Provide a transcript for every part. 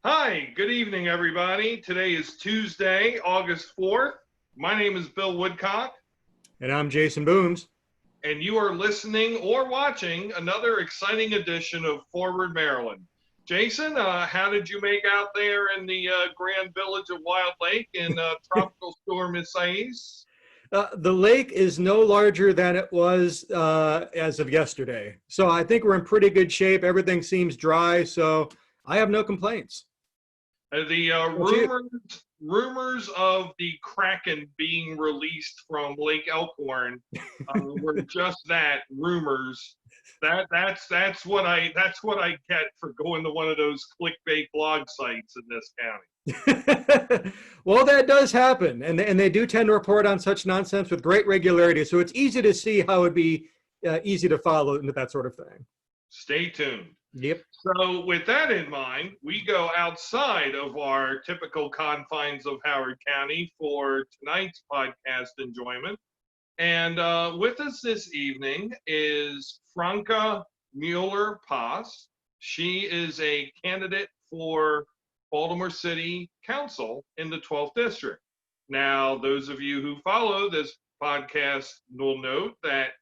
Hi, good evening, everybody. Today is Tuesday, August 4th. My name is Bill Woodcock, And I'm Jason Booms. and you are listening or watching another exciting edition of Forward Maryland. Jason, how did you make out there in the grand village of Wild Lake in Tropical Storm Isaias? The lake is no larger than it was as of yesterday. So I think we're in pretty good shape. Everything seems dry, so I have no complaints. The What you? rumors of the Kraken being released from Lake Elkhorn were just that, rumors. That's what I get for going to one of those clickbait blog sites in this county. Well, that does happen, and they do tend to report on such nonsense with great regularity. So it's easy to see how it'd be easy to follow into that sort of thing. Stay tuned. Yep. So, with that in mind, we go outside of our typical confines of Howard County for tonight's podcast enjoyment. And with us this evening is Franca Muller Paz. She is a candidate for Baltimore City Council in the 12th District. Now, those of you who follow this podcast will note that,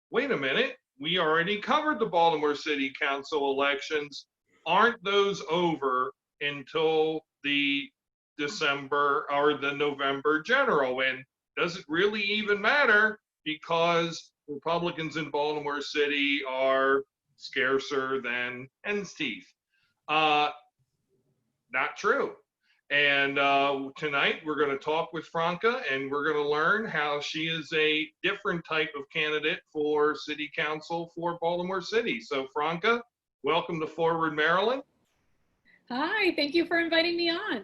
wait a minute, we already covered the Baltimore City Council elections. Aren't those over until the December or the November general? And does it really even matter because Republicans in Baltimore City are scarcer than hen's teeth? Not true. And tonight we're going to talk with Franca and we're going to learn how she is a different type of candidate for city council for Baltimore City. So Franca, welcome to Forward Maryland. Hi, thank you for inviting me on.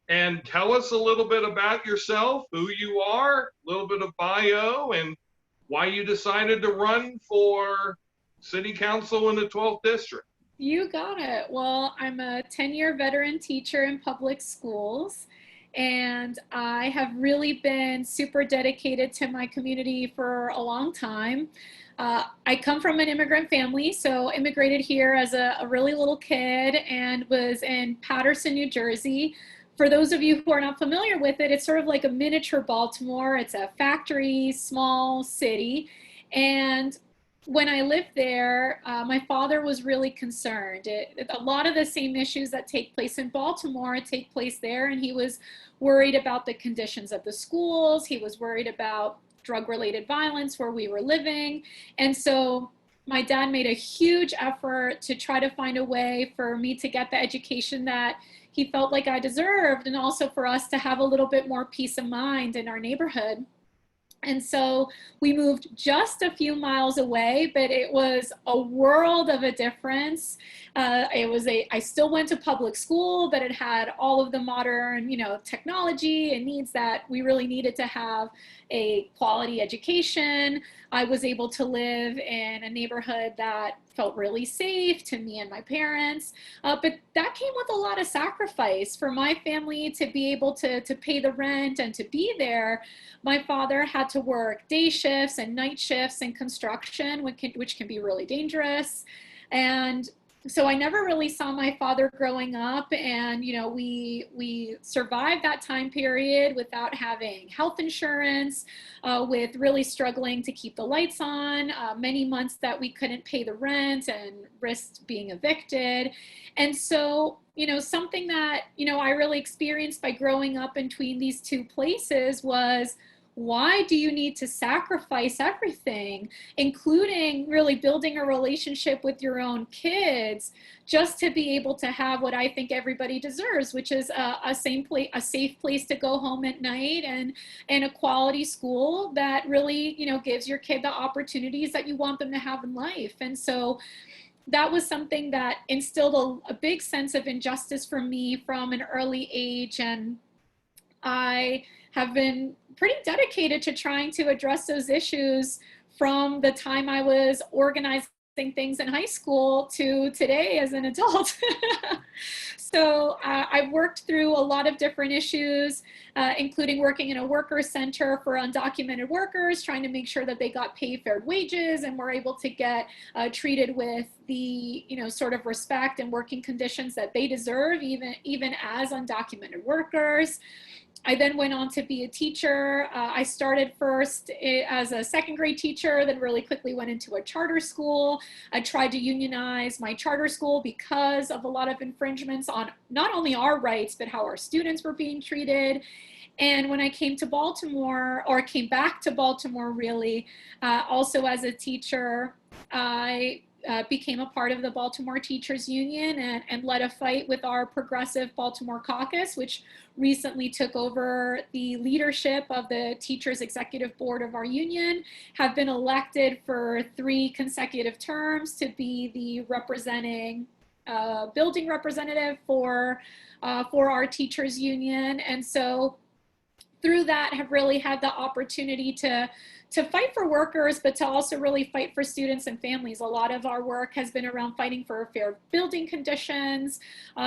And tell us a little bit about yourself, who you are, a little bit of bio, and why you decided to run for city council in the 12th district. You got it. Well, I'm a 10-year veteran teacher in public schools, and I have really been super dedicated to my community for a long time. I come from an immigrant family, so immigrated here as a really little kid and was in Paterson, New Jersey. For those of you who are not familiar with it, it's sort of like a miniature Baltimore. It's a factory, small city. And when I lived there, my father was really concerned. A lot of the same issues that take place in Baltimore take place there, and he was worried about the conditions of the schools. He was worried about drug-related violence where we were living. And so my dad made a huge effort to try to find a way for me to get the education that he felt like I deserved, and also for us to have a little bit more peace of mind in our neighborhood. And so we moved just a few miles away, but it was a world of a difference. I still went to public school, but it had all of the modern, technology and needs that we really needed to have a quality education. I was able to live in a neighborhood that felt really safe to me and my parents, but that came with a lot of sacrifice for my family to be able to pay the rent and to be there. My father had to work day shifts and night shifts in construction, which can be really dangerous. And so I never really saw my father growing up, and we survived that time period without having health insurance, with really struggling to keep the lights on, many months that we couldn't pay the rent and risked being evicted. And so something that I really experienced by growing up in between these two places was, why do you need to sacrifice everything, including really building a relationship with your own kids, just to be able to have what I think everybody deserves, which is a safe place to go home at night, and a quality school that really, gives your kid the opportunities that you want them to have in life. And so that was something that instilled a big sense of injustice for me from an early age. And I have been pretty dedicated to trying to address those issues from the time I was organizing things in high school to today as an adult. So I I've worked through a lot of different issues, including working in a worker center for undocumented workers, trying to make sure that they got paid fair wages and were able to get treated with the, sort of respect and working conditions that they deserve, even as undocumented workers. I then went on to be a teacher. I started first as a second grade teacher, then really quickly went into a charter school. I tried to unionize my charter school because of a lot of infringements on not only our rights, but how our students were being treated. And when I came to Baltimore, or came back to Baltimore really, also as a teacher, I became a part of the Baltimore Teachers Union and led a fight with our progressive Baltimore caucus, which recently took over the leadership of the Teachers Executive Board of our union, have been elected for 3 consecutive terms to be the building representative for our teachers union. And so through that have really had the opportunity to fight for workers, but to also really fight for students and families. A lot of our work has been around fighting for fair building conditions,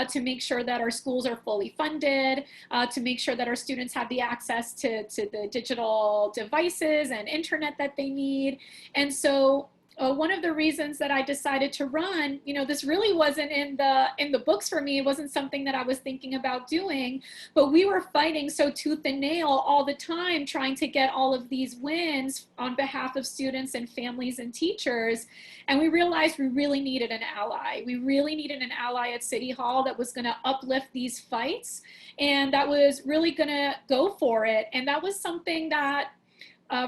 to make sure that our schools are fully funded, to make sure that our students have the access to the digital devices and internet that they need. And so one of the reasons that I decided to run, this really wasn't in the books for me. It wasn't something that I was thinking about doing, but we were fighting so tooth and nail all the time, trying to get all of these wins on behalf of students and families and teachers. And we realized we really needed an ally. We really needed an ally at City Hall that was going to uplift these fights and that was really going to go for it. And that was something that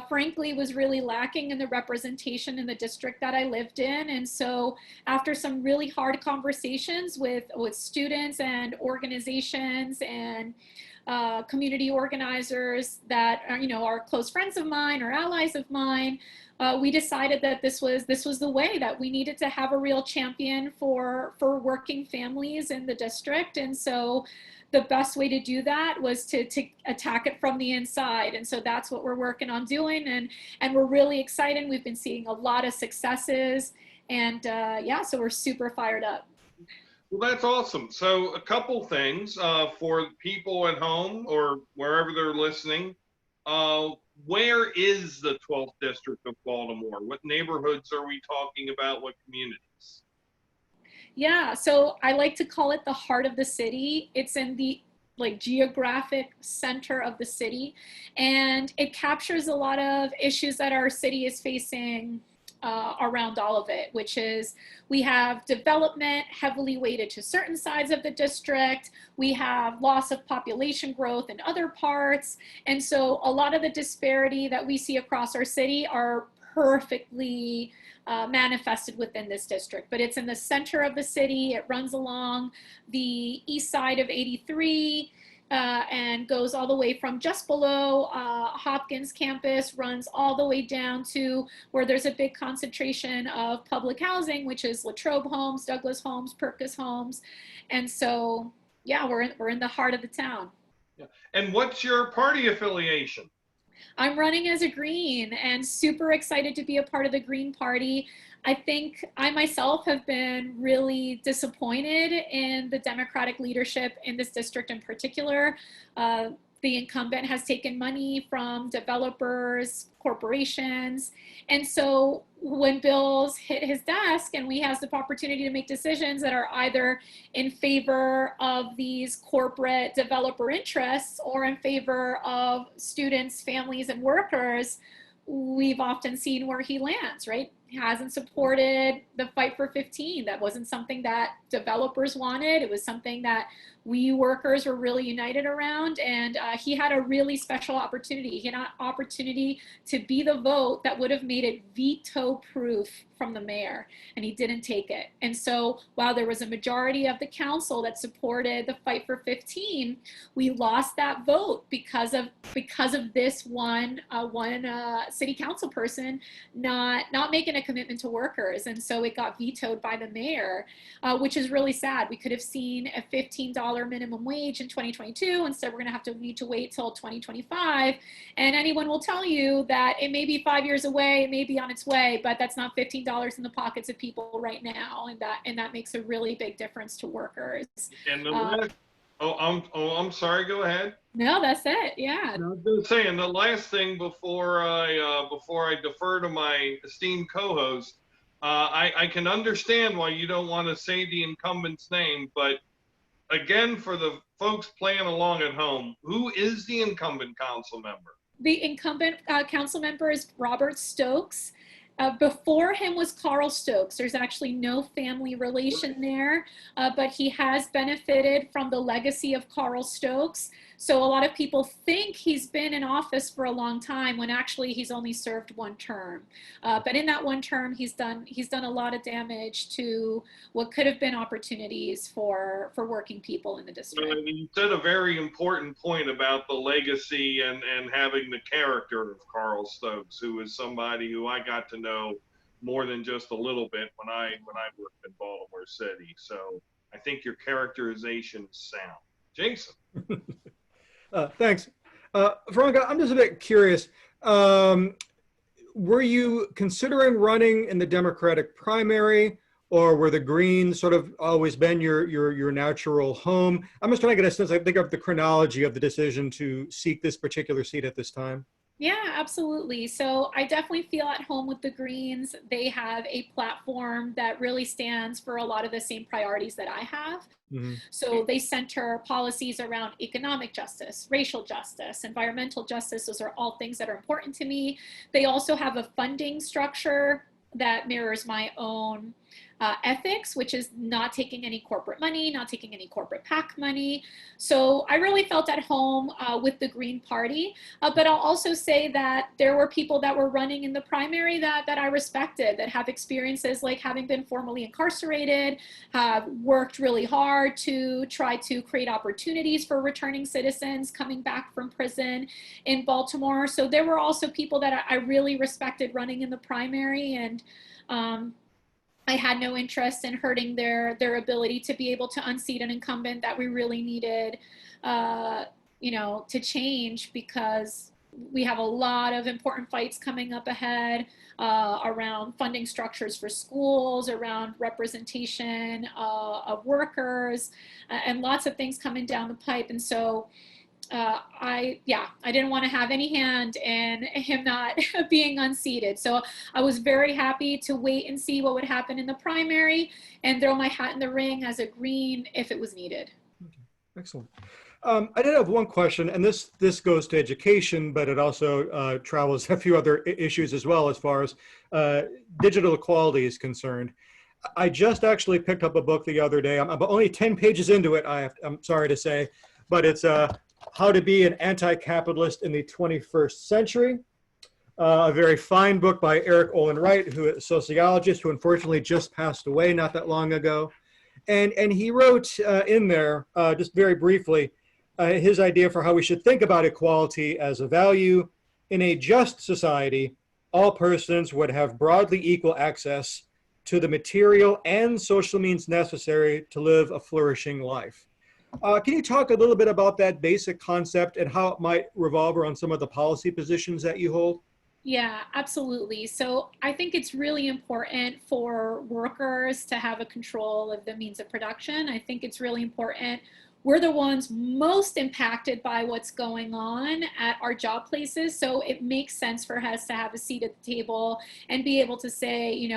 frankly was really lacking in the representation in the district that I lived in. And so after some really hard conversations with students and organizations and community organizers that are close friends of mine or allies of mine, we decided that this was the way, that we needed to have a real champion for working families in the district. And so the best way to do that was to attack it from the inside. And so that's what we're working on doing. And we're really excited. We've been seeing a lot of successes. And so we're super fired up. Well, that's awesome. So a couple things for people at home or wherever they're listening. Where is the 12th District of Baltimore? What neighborhoods are we talking about? What communities? Yeah, so I like to call it the heart of the city. It's in the geographic center of the city, and it captures a lot of issues that our city is facing around all of it, which is we have development heavily weighted to certain sides of the district. We have loss of population growth in other parts. And so a lot of the disparity that we see across our city are perfectly manifested within this district, but it's in the center of the city. It runs along the east side of 83 and goes all the way from just below Hopkins campus, runs all the way down to where there's a big concentration of public housing, which is Latrobe Homes, Douglas Homes, Perkins Homes. And so, yeah, we're in the heart of the town. Yeah. And what's your party affiliation? I'm running as a Green and super excited to be a part of the Green Party. I think I myself have been really disappointed in the Democratic leadership in this district in particular. The incumbent has taken money from developers, corporations. And so when bills hit his desk and he has the opportunity to make decisions that are either in favor of these corporate developer interests or in favor of students, families, and workers, we've often seen where he lands, right? He hasn't supported the fight for 15. That wasn't something that developers wanted. It was something that we workers were really united around, and he had a really special opportunity. He had an opportunity to be the vote that would have made it veto-proof from the mayor, and he didn't take it. And so while there was a majority of the council that supported the fight for 15, we lost that vote because of this one city council person not making a commitment to workers. And so it got vetoed by the mayor, which is really sad. We could have seen a $15 minimum wage in 2022. Instead, we're going to have to need to wait till 2025. And anyone will tell you that it may be 5 years away, it may be on its way, but that's not $15 in the pockets of people right now. And that makes a really big difference to workers. And I'm sorry. Go ahead. No, that's it. Yeah. I was just saying the last thing before I defer to my esteemed co-host. I can understand why you don't want to say the incumbent's name, but again, for the folks playing along at home, who is the incumbent council member? The incumbent council member is Robert Stokes. Before him was Carl Stokes. There's actually no family relation there, but he has benefited from the legacy of Carl Stokes. So a lot of people think he's been in office for a long time when actually he's only served one term. But in that one term, he's done a lot of damage to what could have been opportunities for working people in the district. You said a very important point about the legacy and having the character of Carl Stokes, who is somebody who I got to know more than just a little bit when I worked in Baltimore City. So I think your characterization is sound. Jason. Thanks. Franca, I'm just a bit curious. Were you considering running in the Democratic primary, or were the Greens sort of always been your natural home? I'm just trying to get a sense, I think, of the chronology of the decision to seek this particular seat at this time. Yeah, absolutely. So I definitely feel at home with the Greens. They have a platform that really stands for a lot of the same priorities that I have. Mm-hmm. So they center policies around economic justice, racial justice, environmental justice. Those are all things that are important to me. They also have a funding structure that mirrors my own ethics, which is not taking any corporate money, not taking any corporate PAC money. So I really felt at home with the Green Party. But I'll also say that there were people that were running in the primary that I respected, that have experiences like having been formerly incarcerated, have worked really hard to try to create opportunities for returning citizens coming back from prison in Baltimore. So there were also people that I really respected running in the primary, and I had no interest in hurting their ability to be able to unseat an incumbent that we really needed, to change, because we have a lot of important fights coming up ahead around funding structures for schools, around representation of workers, and lots of things coming down the pipe. And so I didn't want to have any hand in him not being unseated. So I was very happy to wait and see what would happen in the primary and throw my hat in the ring as a Green if it was needed. Okay. Excellent. I did have one question, and this goes to education, but it also travels a few other issues as well, as far as digital equality is concerned. I just actually picked up a book the other day. I'm only 10 pages into it, I'm sorry to say, but it's How to Be an Anti-Capitalist in the 21st Century. A very fine book by Eric Olin Wright, who is a sociologist who unfortunately just passed away not that long ago. And he wrote in there, just very briefly, his idea for how we should think about equality as a value. In a just society, all persons would have broadly equal access to the material and social means necessary to live a flourishing life. Can you talk a little bit about that basic concept and how it might revolve around some of the policy positions that you hold? Yeah, absolutely. So I think it's really important for workers to have a control of the means of production. I think it's really important. We're the ones most impacted by what's going on at our job places. So it makes sense for us to have a seat at the table and be able to say,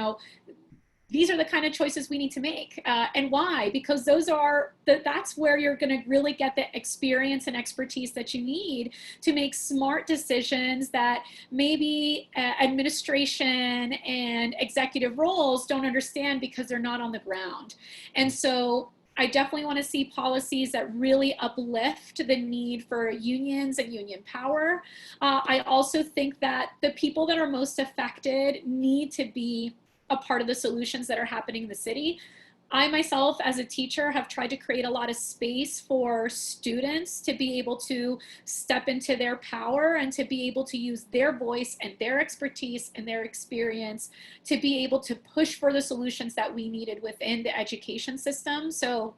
these are the kind of choices we need to make. And why? Because that's where you're going to really get the experience and expertise that you need to make smart decisions that maybe administration and executive roles don't understand because they're not on the ground. And so I definitely want to see policies that really uplift the need for unions and union power. I also think that the people that are most affected need to be a part of the solutions that are happening in the city. I myself, as a teacher, have tried to create a lot of space for students to be able to step into their power and to be able to use their voice and their expertise and their experience to be able to push for the solutions that we needed within the education system. So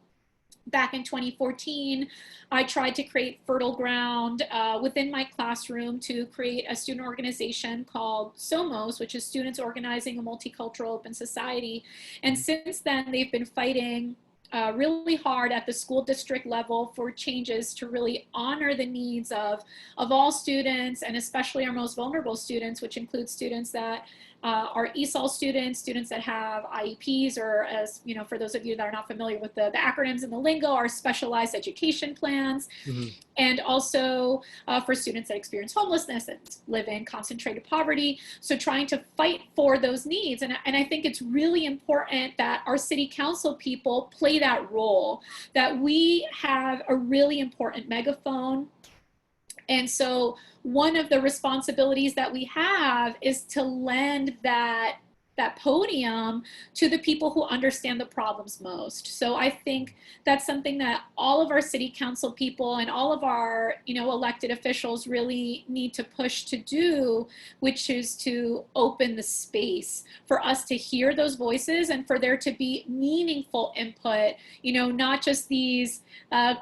back in 2014, I tried to create fertile ground within my classroom to create a student organization called SOMOS, which is Students Organizing a Multicultural Open Society. And since then, they've been fighting really hard at the school district level for changes to really honor the needs of all students, and especially our most vulnerable students, which includes students that are ESOL students, students that have IEPs, or, as you know, for those of you that are not familiar with the acronyms and the lingo, are specialized education plans. Mhm. And also for students that experience homelessness and live in concentrated poverty. So trying to fight for those needs. And I think it's really important that our city council people play that role, that we have a really important megaphone. And so one of the responsibilities that we have is to lend that podium to the people who understand the problems most. So I think that's something that all of our city council people and all of our, elected officials really need to push to do, which is to open the space for us to hear those voices and for there to be meaningful input, not just these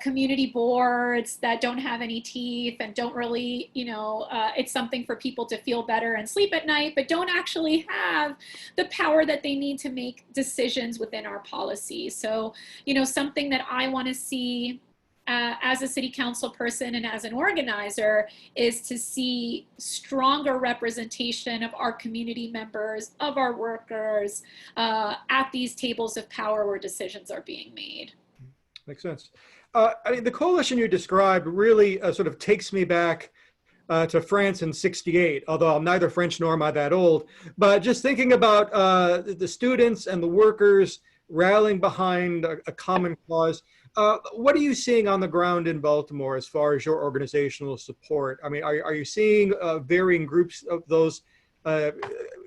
community boards that don't have any teeth and don't really, it's something for people to feel better and sleep at night, but don't actually have the power that they need to make decisions within our policy. So, something that I want to see as a city council person and as an organizer is to see stronger representation of our community members, of our workers at these tables of power where decisions are being made. Makes sense. I mean, the coalition you described really sort of takes me back to France in '68, although I'm neither French nor am I that old. But just thinking about the students and the workers rallying behind a common cause, what are you seeing on the ground in Baltimore as far as your organizational support? I mean, are you seeing varying groups of those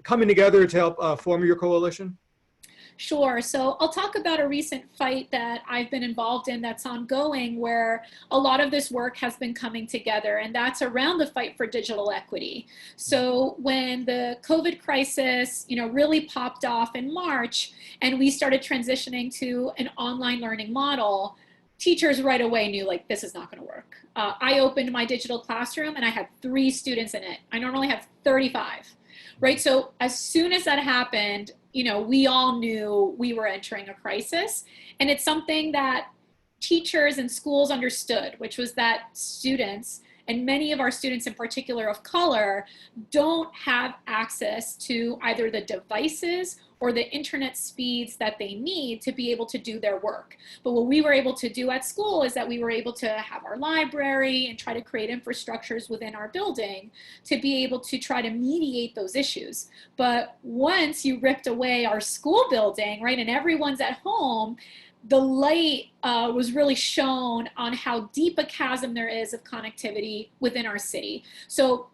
coming together to help form your coalition? Sure. So I'll talk about a recent fight that I've been involved in that's ongoing, where a lot of this work has been coming together, and that's around the fight for digital equity. So when the COVID crisis, really popped off in March, and we started transitioning to an online learning model, teachers right away knew, like, this is not going to work. I opened my digital classroom and I had 3 students in it. I normally have 35. Right. So as soon as that happened, we all knew we were entering a crisis. And it's something that teachers and schools understood, which was that students, and many of our students in particular of color, don't have access to either the devices or the internet speeds that they need to be able to do their work. But what we were able to do at school is that we were able to have our library and try to create infrastructures within our building to be able to try to mediate those issues. But once you ripped away our school building, right, and everyone's at home, the light was really shown on how deep a chasm there is of connectivity within our city. So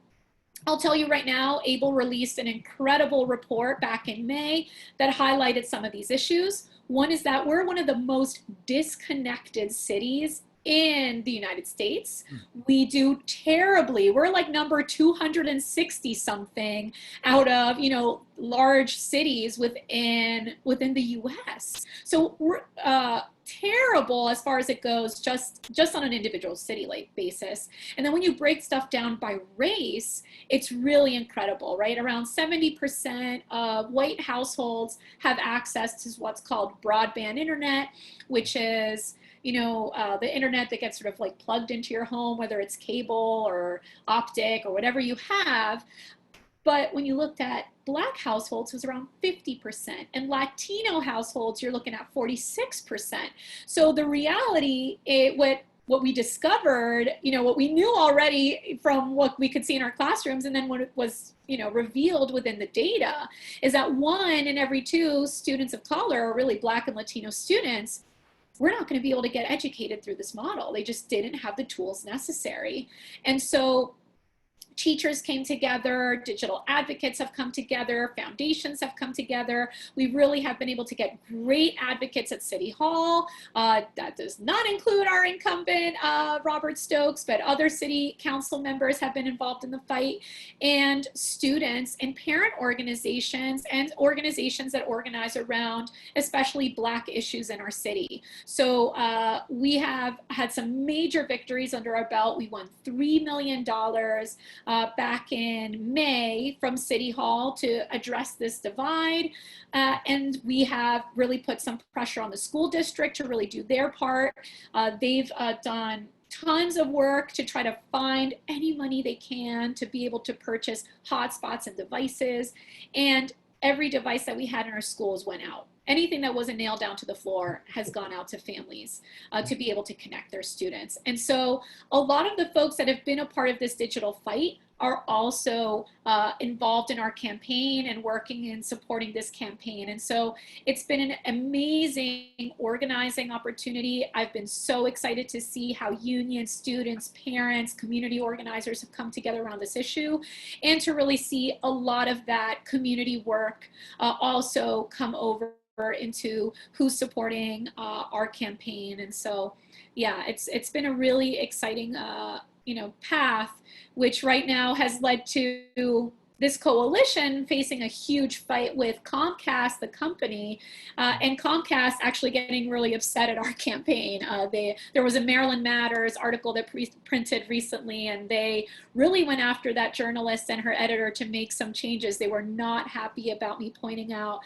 I'll tell you right now, ABLE released an incredible report back in May that highlighted some of these issues. One is that we're one of the most disconnected cities in the United States. We do terribly. We're like number 260 something out of, large cities within the US. So we're terrible as far as it goes, just on an individual city basis. And then when you break stuff down by race, it's really incredible, right? Around 70% of white households have access to what's called broadband internet, which is the internet that gets sort of like plugged into your home, whether it's cable or optic or whatever you have. But when you looked at Black households, it was around 50%. And Latino households, you're looking at 46%. So the reality, what we discovered, what we knew already from what we could see in our classrooms, and then what it was, revealed within the data, is that 1 in every 2 students of color, or really Black and Latino students, we're not going to be able to get educated through this model. They just didn't have the tools necessary. And so teachers came together, digital advocates have come together, foundations have come together. We really have been able to get great advocates at City Hall. That does not include our incumbent, Robert Stokes, but other city council members have been involved in the fight, and students and parent organizations and organizations that organize around especially Black issues in our city. So we have had some major victories under our belt. We won $3 million back in May from City Hall to address this divide. And we have really put some pressure on the school district to really do their part. They've done tons of work to try to find any money they can to be able to purchase hotspots and devices. And every device that we had in our schools went out. Anything that wasn't nailed down to the floor has gone out to families to be able to connect their students. And so a lot of the folks that have been a part of this digital fight are also involved in our campaign and working and supporting this campaign. And so it's been an amazing organizing opportunity. I've been so excited to see how unions, students, parents, community organizers have come together around this issue, and to really see a lot of that community work also come over into who's supporting our campaign. And so, yeah, it's been a really exciting path, which right now has led to this coalition facing a huge fight with Comcast, the company, and Comcast actually getting really upset at our campaign. There was a Maryland Matters article that printed recently, and they really went after that journalist and her editor to make some changes. They were not happy about me pointing out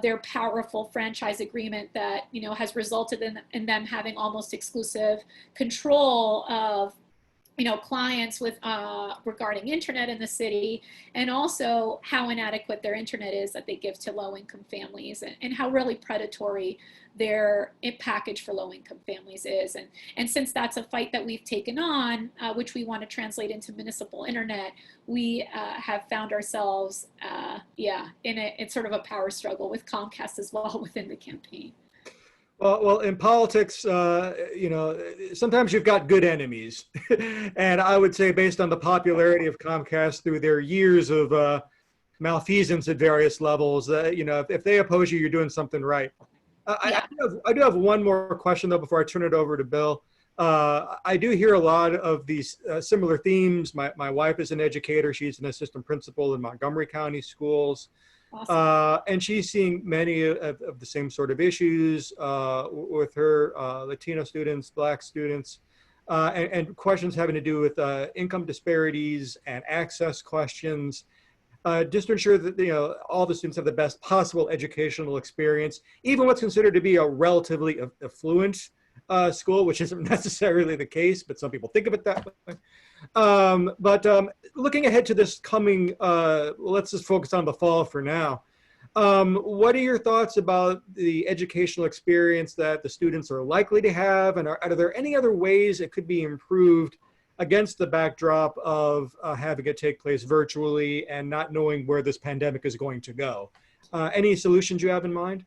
their powerful franchise agreement that has resulted in them having almost exclusive control of clients with regarding internet in the city, and also how inadequate their internet is that they give to low-income families, and how really predatory their package for low-income families is. And since that's a fight that we've taken on, which we want to translate into municipal internet, we have found ourselves, in sort of a power struggle with Comcast as well within the campaign. Well, in politics, sometimes you've got good enemies. And I would say, based on the popularity of Comcast through their years of malfeasance at various levels, if they oppose you, you're doing something right. I do have one more question, though, before I turn it over to Bill. I do hear a lot of these similar themes. My wife is an educator. She's an assistant principal in Montgomery County schools. Awesome. And she's seeing many of the same sort of issues with her Latino students, Black students, and questions having to do with income disparities and access questions, just to ensure that all the students have the best possible educational experience, even what's considered to be a relatively affluent school, which isn't necessarily the case, but some people think of it that way. But looking ahead to this coming, let's just focus on the fall for now. What are your thoughts about the educational experience that the students are likely to have? And are there any other ways it could be improved against the backdrop of having it take place virtually and not knowing where this pandemic is going to go? Any solutions you have in mind?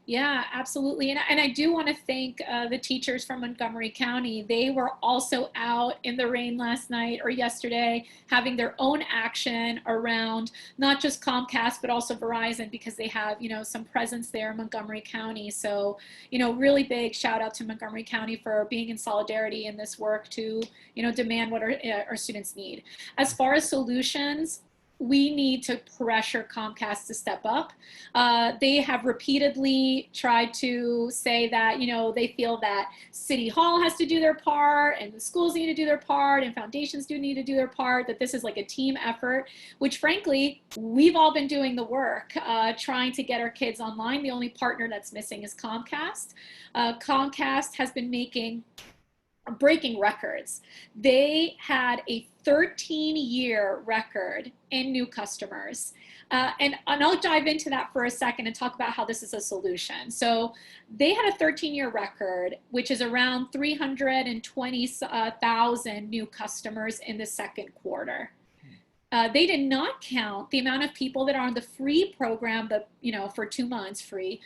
Yeah, absolutely. And I do want to thank the teachers from Montgomery County. They were also out in the rain last night or yesterday having their own action around not just Comcast, but also Verizon, because they have, some presence there in Montgomery County. So, really big shout out to Montgomery County for being in solidarity in this work to, demand what our students need. As far as solutions, we need to pressure Comcast to step up. They have repeatedly tried to say that, they feel that City Hall has to do their part, and the schools need to do their part, and foundations do need to do their part, that this is like a team effort, which frankly, we've all been doing the work, trying to get our kids online. The only partner that's missing is Comcast. Comcast has been breaking records. They had a 13-year record in new customers. And I'll dive into that for a second and talk about how this is a solution. So they had a 13-year record, which is around 320,000 new customers in the second quarter. They did not count the amount of people that are on the free program, for 2 months free,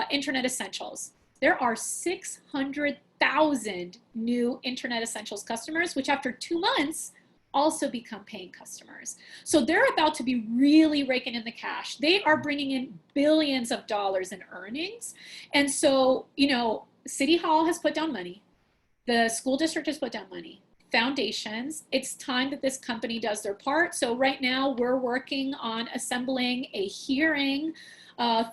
Internet Essentials. There are 600,000 new Internet Essentials customers, which after 2 months also become paying customers. So they're about to be really raking in the cash. They are bringing in billions of dollars in earnings. And so, City Hall has put down money. The school district has put down money. Foundations, it's time that this company does their part. So right now we're working on assembling a hearing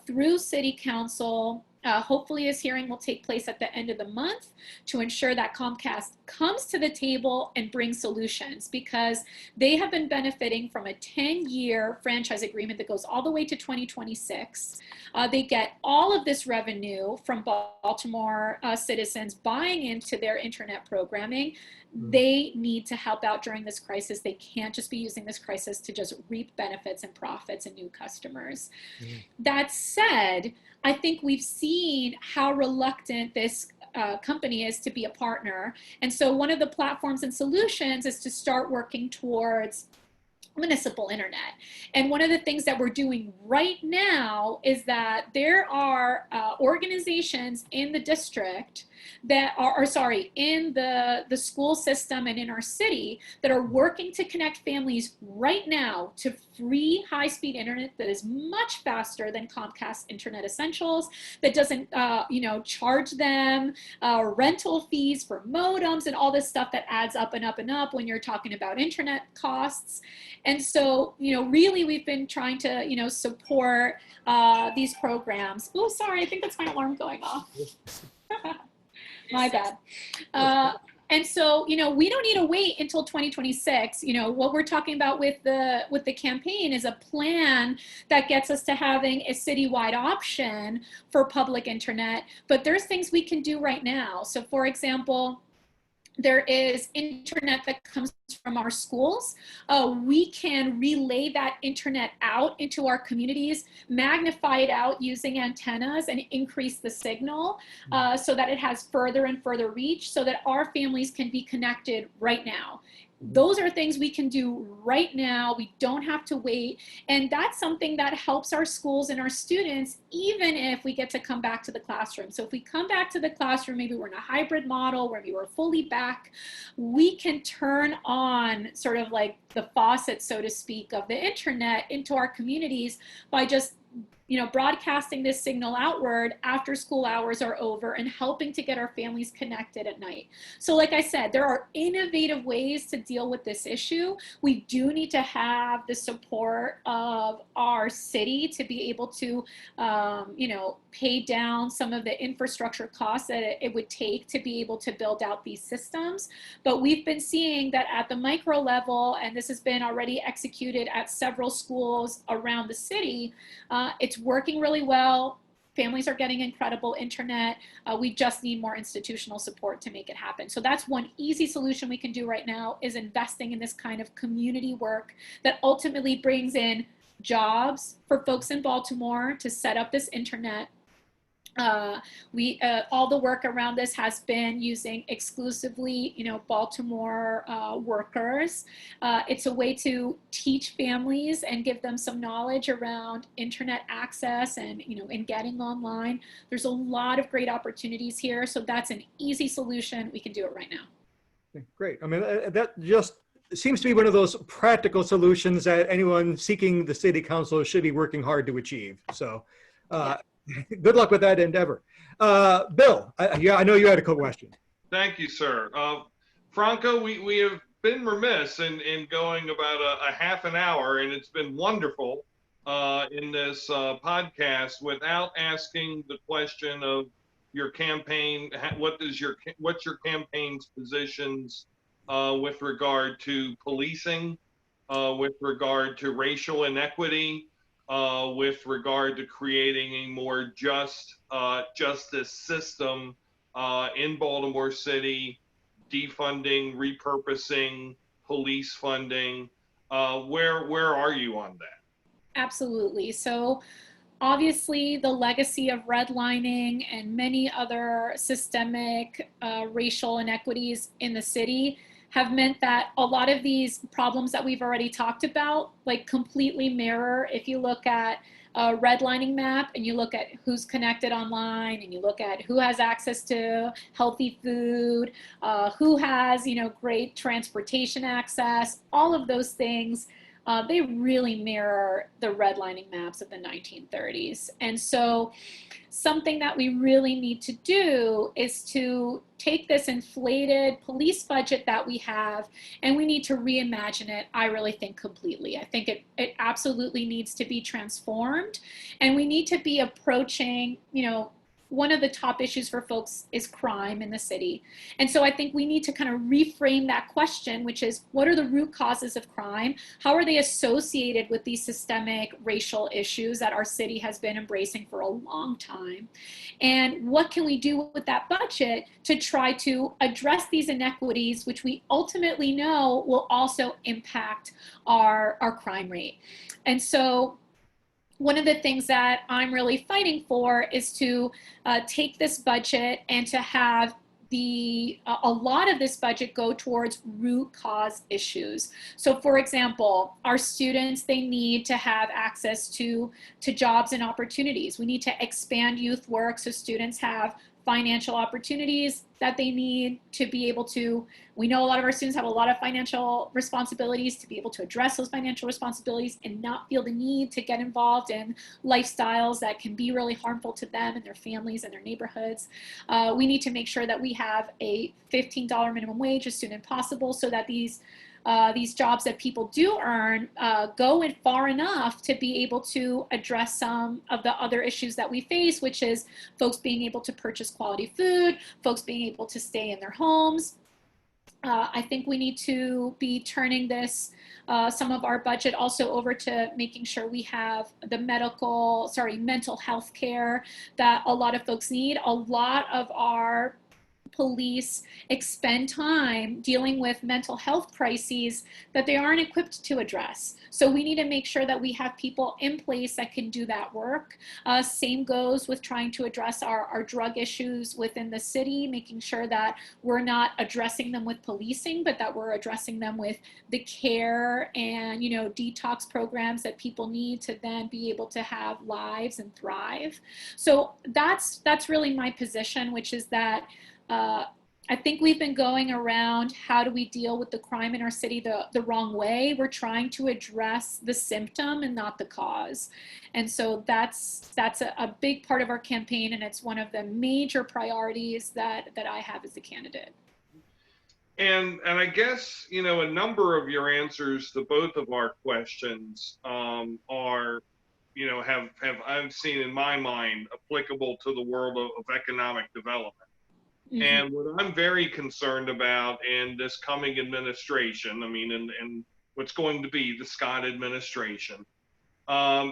through City Council hopefully this hearing will take place at the end of the month to ensure that Comcast comes to the table and brings solutions, because they have been benefiting from a 10-year franchise agreement that goes all the way to 2026. They get all of this revenue from Baltimore citizens buying into their internet programming. They need to help out during this crisis. They can't just be using this crisis to just reap benefits and profits and new customers. That said, I think we've seen how reluctant this company is to be a partner. And so one of the platforms and solutions is to start working towards municipal internet. And one of the things that we're doing right now is that there are organizations in the district that are, in the school system and in our city that are working to connect families right now to free high-speed internet that is much faster than Comcast Internet Essentials, that doesn't charge them rental fees for modems and all this stuff that adds up and up and up when you're talking about internet costs. And so, really we've been trying to, support these programs. Oh, sorry, I think that's my alarm going off. My bad. And so, we don't need to wait until 2026. What we're talking about with the campaign is a plan that gets us to having a citywide option for public internet. But there's things we can do right now. So, for example, there is internet that comes from our schools. We can relay that internet out into our communities, magnify it out using antennas and increase the signal so that it has further and further reach so that our families can be connected right now. Those are things we can do right now. We don't have to wait. And that's something that helps our schools and our students, even if we get to come back to the classroom. So if we come back to the classroom, maybe we're in a hybrid model, maybe we're fully back, we can turn on sort of like the faucet, so to speak, of the internet into our communities by just broadcasting this signal outward after school hours are over and helping to get our families connected at night. So like I said, there are innovative ways to deal with this issue. We do need to have the support of our city to be able to, pay down some of the infrastructure costs that it would take to be able to build out these systems. But we've been seeing that at the micro level, and this has been already executed at several schools around the city, it's working really well. Families are getting incredible internet. We just need more institutional support to make it happen. So that's one easy solution we can do right now, is investing in this kind of community work that ultimately brings in jobs for folks in Baltimore to set up this internet. All the work around this has been using exclusively, Baltimore workers. It's a way to teach families and give them some knowledge around internet access and, and getting online. There's a lot of great opportunities here. So that's an easy solution. We can do it right now. Great. I mean, that just seems to be one of those practical solutions that anyone seeking the city council should be working hard to achieve. So, yeah. Good luck with that endeavor. Bill, I know you had a question. Thank you, sir. Franca, we have been remiss in going about a half an hour, and it's been wonderful in this podcast without asking the question of your campaign. What's your campaign's positions with regard to policing, with regard to racial inequity, with regard to creating a more just justice system in Baltimore City, defunding, repurposing, police funding. Where are you on that? Absolutely. So obviously the legacy of redlining and many other systemic racial inequities in the city have meant that a lot of these problems that we've already talked about, like, completely mirror. If you look at a redlining map and you look at who's connected online and you look at who has access to healthy food, who has, great transportation access, all of those things, they really mirror the redlining maps of the 1930s. And so something that we really need to do is to take this inflated police budget that we have, and we need to reimagine it, I really think, completely. I think it absolutely needs to be transformed, and we need to be approaching, one of the top issues for folks is crime in the city. And so I think we need to kind of reframe that question, which is, what are the root causes of crime? How are they associated with these systemic racial issues that our city has been embracing for a long time? And what can we do with that budget to try to address these inequities, which we ultimately know will also impact our crime rate? And so one of the things that I'm really fighting for is to take this budget and to have a lot of this budget go towards root cause issues. So for example, our students, they need to have access to jobs and opportunities. We need to expand youth work so students have financial opportunities that they need to be able to, we know a lot of our students have a lot of financial responsibilities, to be able to address those financial responsibilities and not feel the need to get involved in lifestyles that can be really harmful to them and their families and their neighborhoods. We need to make sure that we have a $15 minimum wage as soon as possible so that these jobs that people do earn go in far enough to be able to address some of the other issues that we face, which is folks being able to purchase quality food, folks being able to stay in their homes. I think we need to be turning this, some of our budget also over to making sure we have the mental health care that a lot of folks need. A lot of our police expend time dealing with mental health crises that they aren't equipped to address. So we need to make sure that we have people in place that can do that work. Same goes with trying to address our drug issues within the city, making sure that we're not addressing them with policing, but that we're addressing them with the care and, you know, detox programs that people need to then be able to have lives and thrive. So that's really my position, which is that I think we've been going around how do we deal with the crime in our city the wrong way. We're trying to address the symptom and not the cause. And so that's a big part of our campaign, and it's one of the major priorities that I have as a candidate. And I guess, you know, a number of your answers to both of our questions are, you know, have I've seen in my mind applicable to the world of economic development. Mm-hmm. And what I'm very concerned about in this coming administration, I mean, and what's going to be the Scott administration,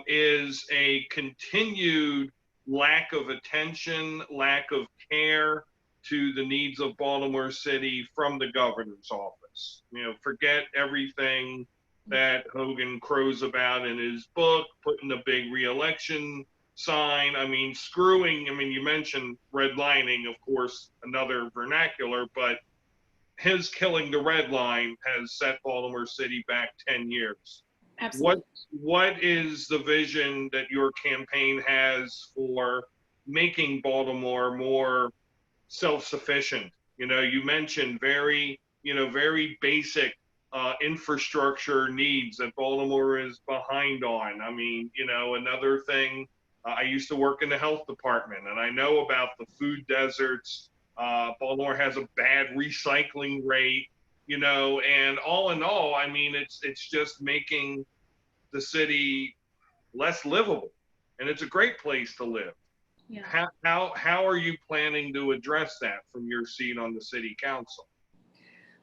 is a continued lack of attention, lack of care to the needs of Baltimore City from the governor's office. You know, forget everything that Hogan crows about in his book, putting the big reelection sign. I mean, screwing, I mean, you mentioned redlining, of course, another vernacular, but his killing the red line has set Baltimore City back 10 years. Absolutely. What is the vision that your campaign has for making Baltimore more self-sufficient? You know, you mentioned very basic infrastructure needs that Baltimore is behind on. I mean, you know, another thing, I used to work in the health department, and I know about the food deserts. Baltimore has a bad recycling rate, you know, and all in all, I mean, it's just making the city less livable, and it's a great place to live. Yeah. How are you planning to address that from your seat on the city council?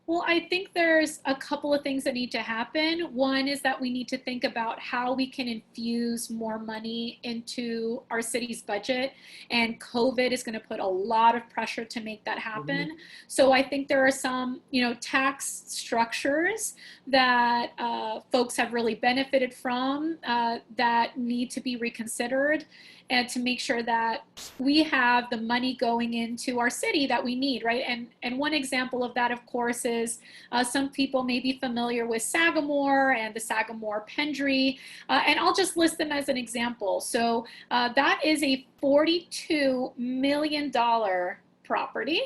Well, I think there's a couple of things that need to happen. One is that we need to think about how we can infuse more money into our city's budget, and COVID is going to put a lot of pressure to make that happen. Mm-hmm. So I think there are some, you know, tax structures that folks have really benefited from that need to be reconsidered, and to make sure that we have the money going into our city that we need, right? And one example of that, of course, is some people may be familiar with Sagamore and the Sagamore Pendry, and I'll just list them as an example. So that is a $42 million property,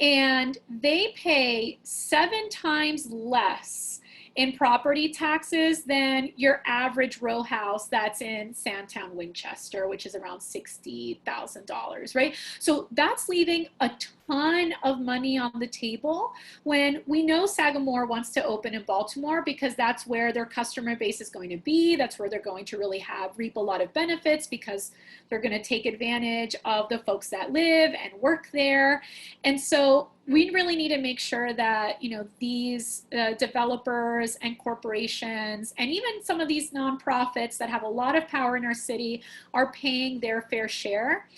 and they pay 7 times less in property taxes than your average row house that's in Sandtown, Winchester, which is around $60,000, right? So that's leaving a ton of money on the table when we know Sagamore wants to open in Baltimore because that's where their customer base is going to be. That's where they're going to really reap a lot of benefits because they're going to take advantage of the folks that live and work there. And so we really need to make sure that, you know, these developers and corporations and even some of these nonprofits that have a lot of power in our city are paying their fair share.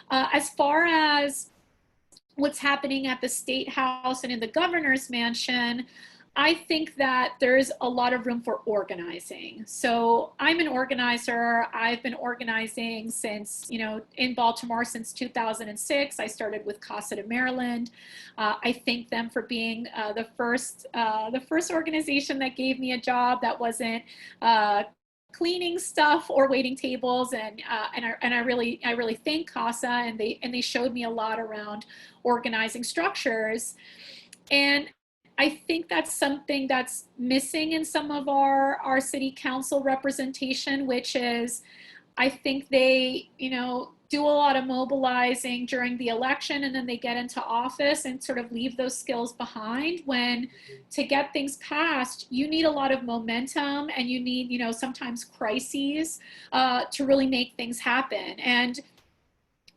As far as what's happening at the State House and in the governor's mansion, I think that there's a lot of room for organizing. So I'm an organizer. I've been organizing since, you know, in Baltimore since 2006. I started with Casa de Maryland. I thank them for being the first organization that gave me a job that wasn't cleaning stuff or waiting tables, and I really thank Casa, and they showed me a lot around organizing structures. And I think that's something that's missing in some of our city council representation, which is I think they, you know, do a lot of mobilizing during the election and then they get into office and sort of leave those skills behind, when to get things passed, you need a lot of momentum and you need, you know, sometimes crises to really make things happen. And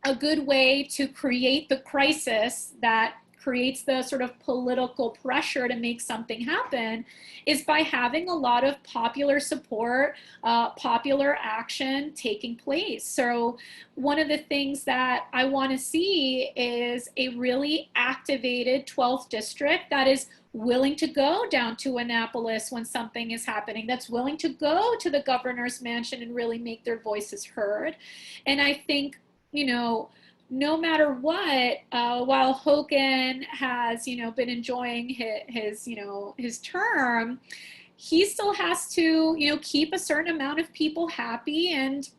a good way to create the crisis that creates the sort of political pressure to make something happen is by having a lot of popular support, popular action taking place. So one of the things that I want to see is a really activated 12th district that is willing to go down to Annapolis when something is happening, that's willing to go to the governor's mansion and really make their voices heard. And I think, you know, no matter what, while Hogan has, you know, been enjoying his term, he still has to, you know, keep a certain amount of people happy and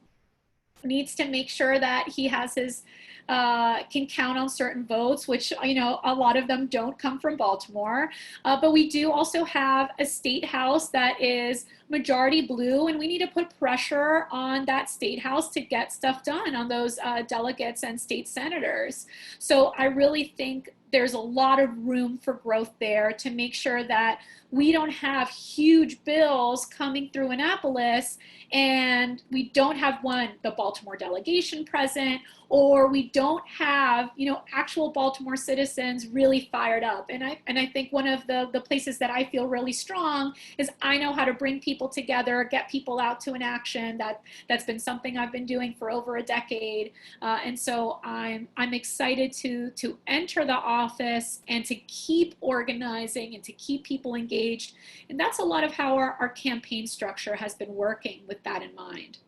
needs to make sure that he has his can count on certain votes, which, you know, a lot of them don't come from Baltimore. But we do also have a state house that is majority blue, and we need to put pressure on that state house to get stuff done on those delegates and state senators. So I really think there's a lot of room for growth there to make sure that we don't have huge bills coming through Annapolis and we don't have the Baltimore delegation present, or we don't have, you know, actual Baltimore citizens really fired up. And I think one of the places that I feel really strong is I know how to bring people together, get people out to an action. That's been something I've been doing for over a decade. And so I'm excited to enter the office and to keep organizing and to keep people engaged. And that's a lot of how our campaign structure has been working with that in mind.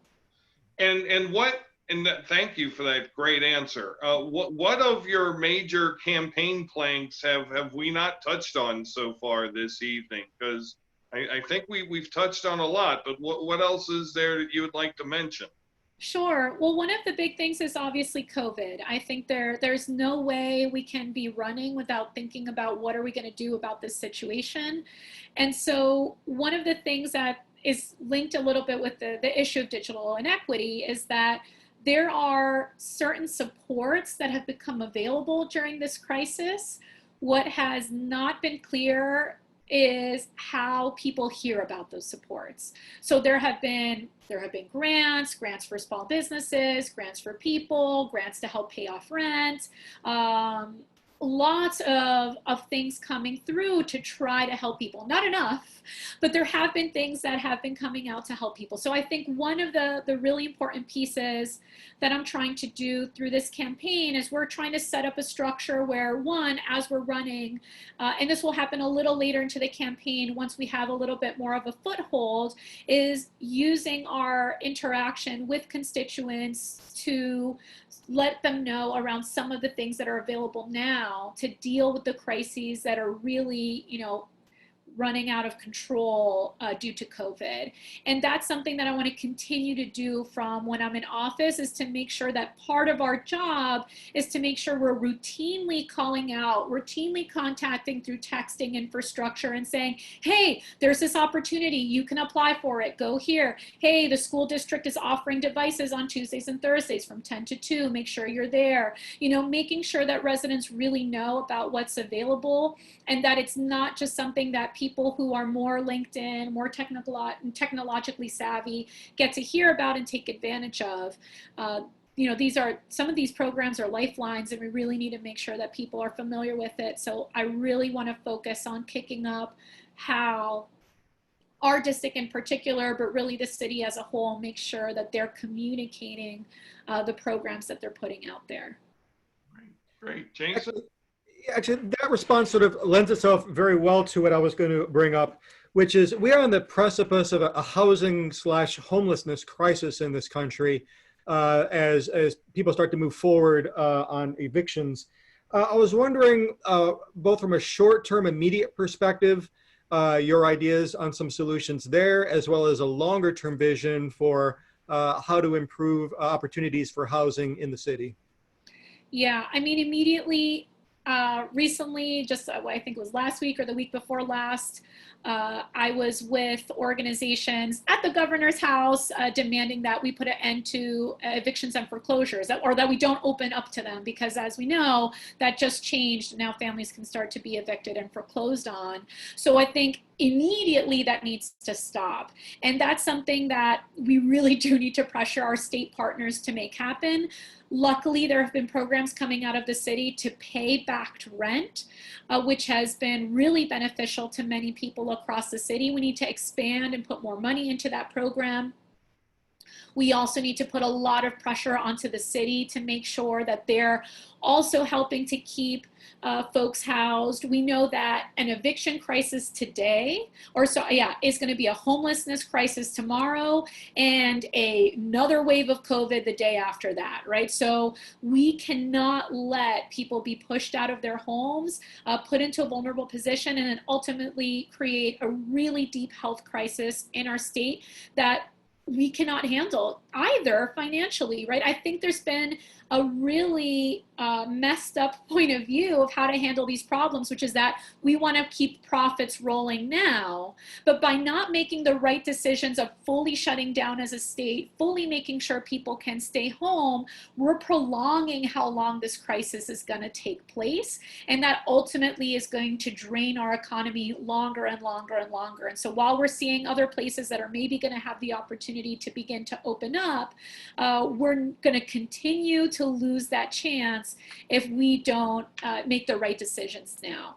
Thank you for that great answer. What of your major campaign planks have we not touched on so far this evening? Because I think we've touched on a lot, but what else is there that you would like to mention? Sure. Well, one of the big things is obviously COVID. I think there's no way we can be running without thinking about what are we going to do about this situation. And so one of the things that is linked a little bit with the issue of digital inequity is that there are certain supports that have become available during this crisis. What has not been clear is how people hear about those supports. So there have been grants for small businesses, grants for people, grants to help pay off rent, lots of things coming through to try to help people. Not enough, but there have been things that have been coming out to help people. So I think one of the really important pieces that I'm trying to do through this campaign is we're trying to set up a structure where, one, as we're running, and this will happen a little later into the campaign once we have a little bit more of a foothold, is using our interaction with constituents to let them know around some of the things that are available now to deal with the crises that are really, you know, running out of control due to COVID. And that's something that I want to continue to do from when I'm in office, is to make sure that part of our job is to make sure we're routinely calling out, routinely contacting through texting infrastructure and saying, hey, there's this opportunity, you can apply for it, go here. Hey, the school district is offering devices on Tuesdays and Thursdays from 10 to 2, make sure you're there. You know, making sure that residents really know about what's available, and that it's not just something that people who are more LinkedIn, more technologically savvy get to hear about and take advantage of. You know, some of these programs are lifelines, and we really need to make sure that people are familiar with it. So I really want to focus on kicking up how our district in particular, but really the city as a whole, make sure that they're communicating the programs that they're putting out there. Great. Jason? Actually, that response sort of lends itself very well to what I was going to bring up, which is we are on the precipice of a housing/homelessness crisis in this country as people start to move forward on evictions. I was wondering, both from a short-term immediate perspective, your ideas on some solutions there, as well as a longer-term vision for how to improve opportunities for housing in the city. Yeah, I mean, immediately, recently, just I think it was last week or the week before last, I was with organizations at the governor's house demanding that we put an end to evictions and foreclosures, or that we don't open up to them, because as we know, that just changed. Now families can start to be evicted and foreclosed on. So I think immediately that needs to stop. And that's something that we really do need to pressure our state partners to make happen. Luckily, there have been programs coming out of the city to pay back rent, which has been really beneficial to many people across the city. We need to expand and put more money into that program. We also need to put a lot of pressure onto the city to make sure that they're also helping to keep folks housed. We know that an eviction crisis today, is going to be a homelessness crisis tomorrow, and another wave of COVID the day after that, right? So we cannot let people be pushed out of their homes, put into a vulnerable position, and then ultimately create a really deep health crisis in our state that we cannot handle either financially, right? I think there's been a really messed up point of view of how to handle these problems, which is that we want to keep profits rolling now, but by not making the right decisions of fully shutting down as a state, fully making sure people can stay home, we're prolonging how long this crisis is going to take place. And that ultimately is going to drain our economy longer and longer and longer. And so while we're seeing other places that are maybe going to have the opportunity to begin to open up, we're going to continue to lose that chance if we don't make the right decisions now.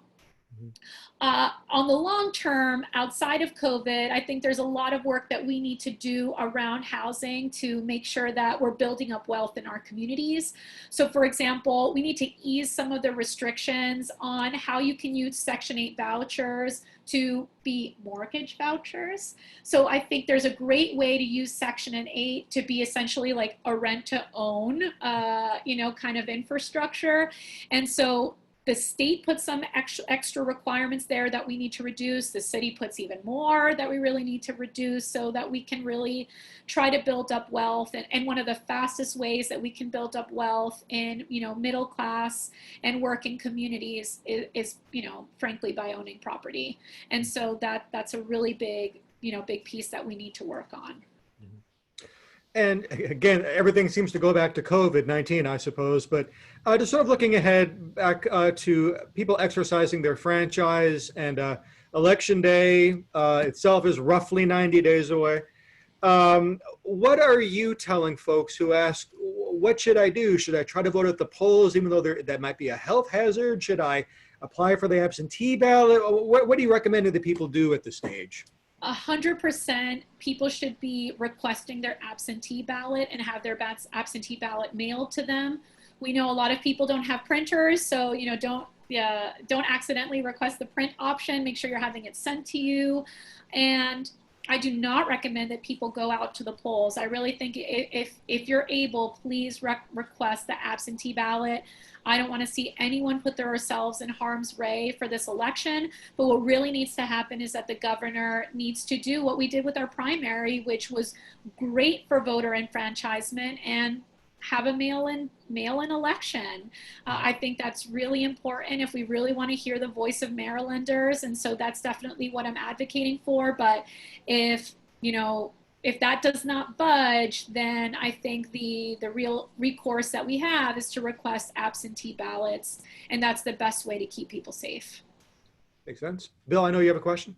On the long term, outside of COVID, I think there's a lot of work that we need to do around housing to make sure that we're building up wealth in our communities. So for example, we need to ease some of the restrictions on how you can use Section 8 vouchers to be mortgage vouchers. So I think there's a great way to use Section 8 to be essentially like a rent to own, kind of infrastructure. And so the state puts some extra requirements there that we need to reduce. The city puts even more that we really need to reduce, so that we can really try to build up wealth. And one of the fastest ways that we can build up wealth in, middle class and working communities is frankly, by owning property. And so that's a really big piece that we need to work on. And again, everything seems to go back to COVID-19, I suppose, but just sort of looking ahead back to people exercising their franchise, and election day itself is roughly 90 days away. What are you telling folks who ask, what should I do? Should I try to vote at the polls, even though that might be a health hazard? Should I apply for the absentee ballot? What do you recommend that people do at this stage? 100% people should be requesting their absentee ballot and have their absentee ballot mailed to them. We know a lot of people don't have printers, so don't accidentally request the print option. Make sure you're having it sent to you. And I do not recommend that people go out to the polls. I really think if you're able, please request the absentee ballot. I don't want to see anyone put themselves in harm's way for this election. But what really needs to happen is that the governor needs to do what we did with our primary, which was great for voter enfranchisement, and have a mail-in election. I think that's really important if we really want to hear the voice of Marylanders, and so that's definitely what I'm advocating for. But if if that does not budge, then I think the real recourse that we have is to request absentee ballots, and that's the best way to keep people safe. Makes sense. Bill, I know you have a question.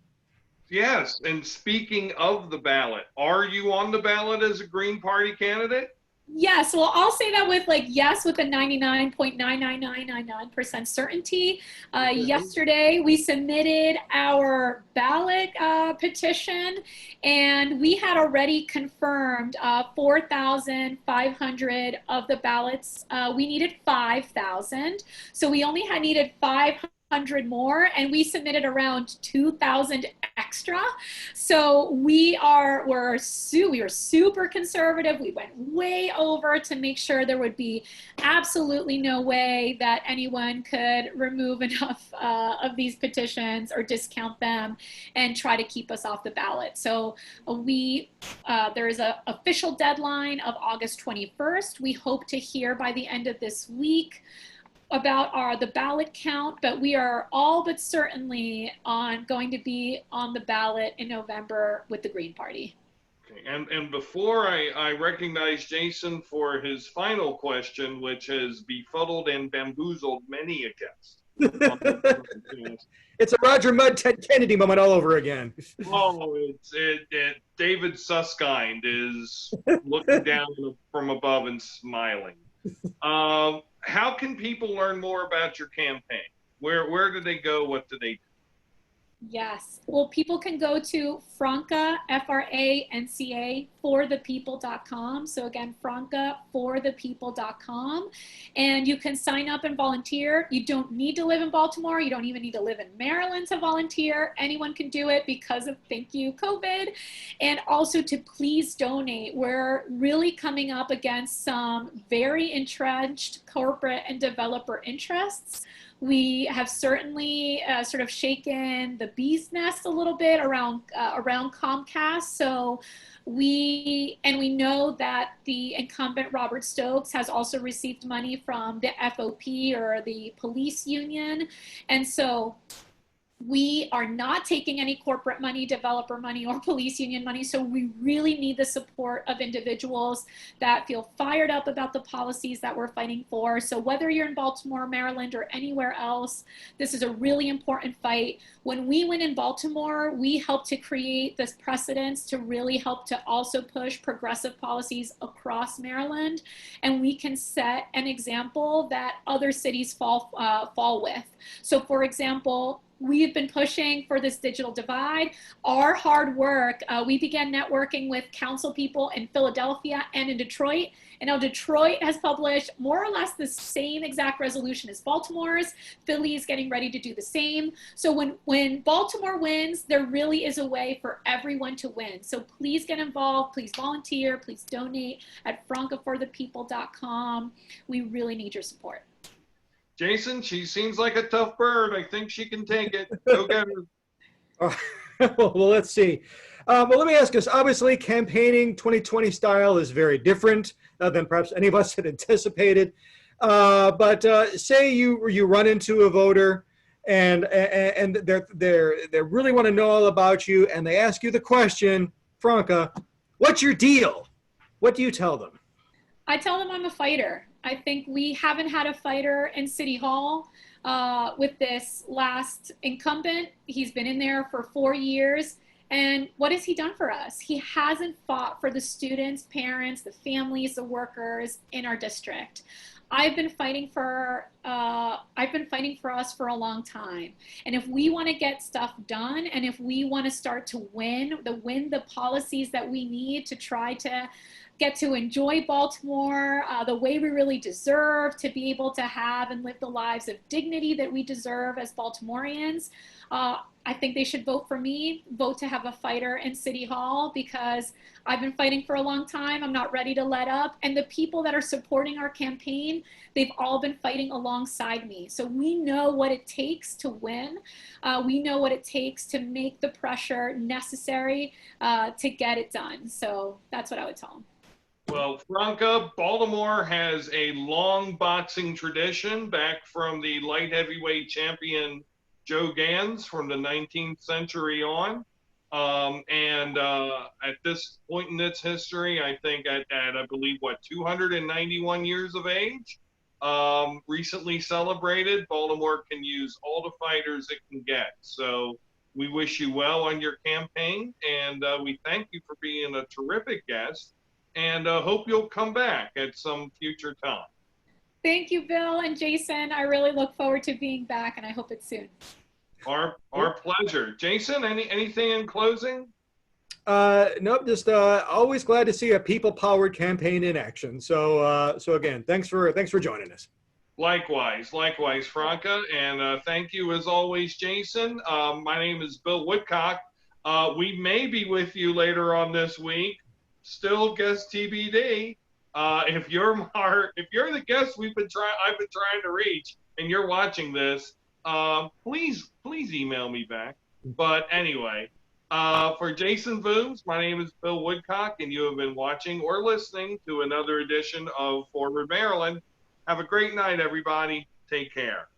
Yes, and speaking of the ballot, are you on the ballot as a Green Party candidate? Yes, well, I'll say that with yes, with a 99.99999% certainty. Yesterday, we submitted our ballot petition, and we had already confirmed 4,500 of the ballots. We needed 5,000, so we only needed 500 more, and we submitted around 2,000 extra. So we were super conservative. We went way over to make sure there would be absolutely no way that anyone could remove enough of these petitions or discount them and try to keep us off the ballot. So there is an official deadline of August 21st. We hope to hear by the end of this week about the ballot count, but we are all but certainly going to be on the ballot in November with the Green Party. Okay. And before I recognize Jason for his final question, which has befuddled and bamboozled many a guest. It's a Roger Mudd, Ted Kennedy moment all over again. Oh, David Susskind is looking down from above and smiling. How can people learn more about your campaign? Where do they go? What do they do? Yes. Well, people can go to Franca, Franca, forthepeople.com. So again, Franca, forthepeople.com. And you can sign up and volunteer. You don't need to live in Baltimore. You don't even need to live in Maryland to volunteer. Anyone can do it because of, thank you, COVID. And also to please donate. We're really coming up against some very entrenched corporate and developer interests. We have certainly sort of shaken the bee's nest a little bit around Comcast. So we know that the incumbent Robert Stokes has also received money from the FOP, or the police union. And so we are not taking any corporate money, developer money, or police union money. So we really need the support of individuals that feel fired up about the policies that we're fighting for. So whether you're in Baltimore, Maryland, or anywhere else, this is a really important fight. When we win in Baltimore, we help to create this precedence to really help to also push progressive policies across Maryland. And we can set an example that other cities fall with. So for example, we've been pushing for this digital divide. Our hard work, we began networking with council people in Philadelphia and in Detroit. And now Detroit has published more or less the same exact resolution as Baltimore's. Philly is getting ready to do the same. So when Baltimore wins, there really is a way for everyone to win. So please get involved, please volunteer, please donate at francaforthepeople.com. We really need your support. Jason, she seems like a tough bird. I think she can take it. Go get her. Well, let's see. Well, let me ask us. Obviously, campaigning 2020 style is very different than perhaps any of us had anticipated. But say you run into a voter and they really want to know all about you, and they ask you the question, Franca, what's your deal? What do you tell them? I tell them I'm a fighter. I think we haven't had a fighter in City Hall with this last incumbent. He's been in there for 4 years. And what has he done for us? He hasn't fought for the students, parents, the families, the workers in our district. I've been fighting for us for a long time. And if we want to get stuff done, and if we want to start to win the policies that we need to try to get to enjoy Baltimore the way we really deserve, to be able to have and live the lives of dignity that we deserve as Baltimoreans. I think they should vote for me, vote to have a fighter in City Hall, because I've been fighting for a long time. I'm not ready to let up. And the people that are supporting our campaign, they've all been fighting alongside me. So we know what it takes to win. We know what it takes to make the pressure necessary to get it done. So that's what I would tell them. Well, Franca, Baltimore has a long boxing tradition back from the light heavyweight champion Joe Gans from the 19th century on. At this point in its history, I think at I believe, 291 years of age, recently celebrated, Baltimore can use all the fighters it can get. So we wish you well on your campaign, and we thank you for being a terrific guest, and hope you'll come back at some future time. Thank you, Bill and Jason. I really look forward to being back, and I hope it's soon. Our pleasure. Jason, anything in closing? Nope, just always glad to see a people-powered campaign in action. So again, thanks for joining us. Likewise, Franca, and thank you as always, Jason. My name is Bill Woodcock. We may be with you later on this week. Still guest TBD. If you're the guest I've been trying to reach, and you're watching this, please email me back. But anyway, for Jason Booms, my name is Bill Woodcock, and you have been watching or listening to another edition of Forward Maryland. Have a great night, everybody. Take care.